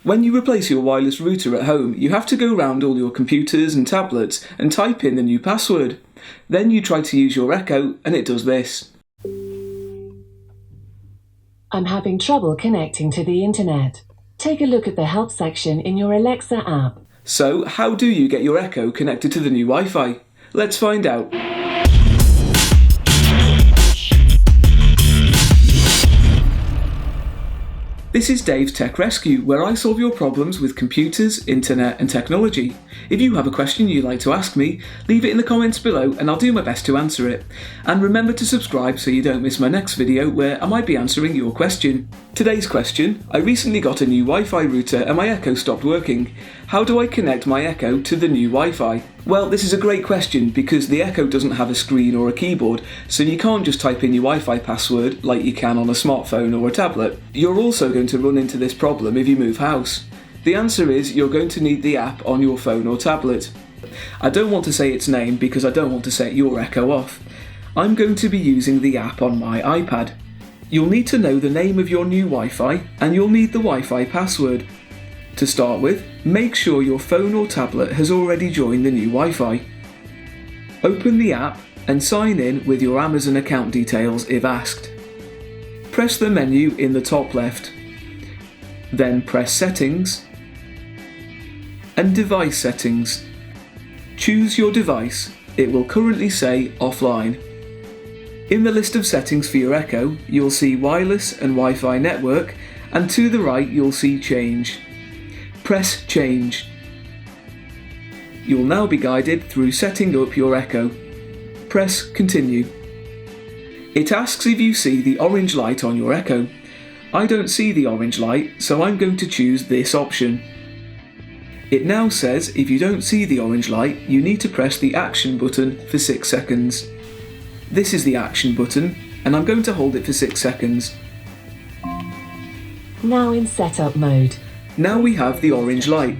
When you replace your wireless router at home, you have to go round all your computers and tablets and type in the new password. Then you try to use your Echo and it does this. I'm having trouble connecting to the internet. Take a look at the help section in your Alexa app. So, how do you get your Echo connected to the new Wi-Fi? Let's find out. This is Dave's Tech Rescue, where I solve your problems with computers, internet and technology. If you have a question you'd like to ask me, leave it in the comments below and I'll do my best to answer it. And remember to subscribe so you don't miss my next video where I might be answering your question. Today's question: I recently got a new Wi-Fi router and my Echo stopped working. How do I connect my Echo to the new Wi-Fi? Well, this is a great question because the Echo doesn't have a screen or a keyboard, so you can't just type in your Wi-Fi password like you can on a smartphone or a tablet. You're also going to run into this problem if you move house. The answer is you're going to need the app on your phone or tablet. I don't want to say its name because I don't want to set your Echo off. I'm going to be using the app on my iPad. You'll need to know the name of your new Wi-Fi and you'll need the Wi-Fi password. To start with, make sure your phone or tablet has already joined the new Wi-Fi. Open the app and sign in with your Amazon account details if asked. Press the menu in the top left. Then press Settings and Device Settings. Choose your device. It will currently say Offline. In the list of settings for your Echo, you'll see Wireless and Wi-Fi Network, and to the right you'll see Change. Press Change. You'll now be guided through setting up your Echo. Press Continue. It asks if you see the orange light on your Echo. I don't see the orange light, so I'm going to choose this option. It now says if you don't see the orange light, you need to press the Action button for 6 seconds. This is the Action button, and I'm going to hold it for 6 seconds. Now in setup mode. Now we have the orange light.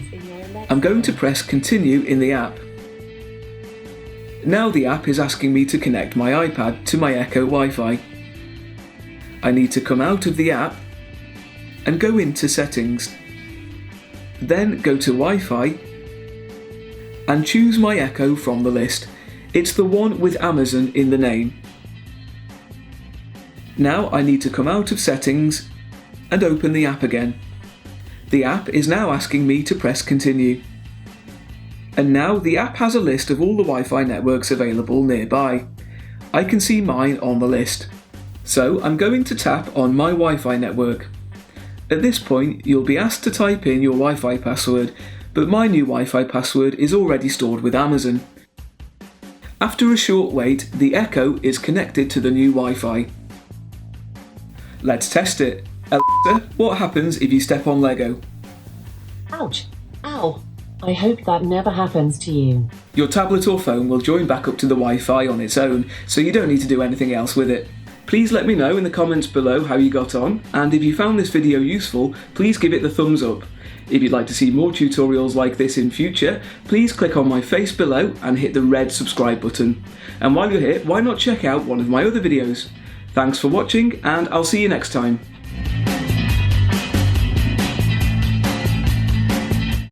I'm going to press Continue in the app. Now the app is asking me to connect my iPad to my Echo Wi-Fi. I need to come out of the app and go into Settings. Then go to Wi-Fi and choose my Echo from the list. It's the one with Amazon in the name. Now I need to come out of Settings and open the app again. The app is now asking me to press Continue. And now the app has a list of all the Wi-Fi networks available nearby. I can see mine on the list. So I'm going to tap on my Wi-Fi network. At this point, you'll be asked to type in your Wi-Fi password, but my new Wi-Fi password is already stored with Amazon. After a short wait, the Echo is connected to the new Wi-Fi. Let's test it. Alexa, what happens if you step on Lego? Ouch! Ow! I hope that never happens to you. Your tablet or phone will join back up to the Wi-Fi on its own, so you don't need to do anything else with it. Please let me know in the comments below how you got on, and if you found this video useful, please give it the thumbs up. If you'd like to see more tutorials like this in future, please click on my face below and hit the red subscribe button. And while you're here, why not check out one of my other videos? Thanks for watching, and I'll see you next time.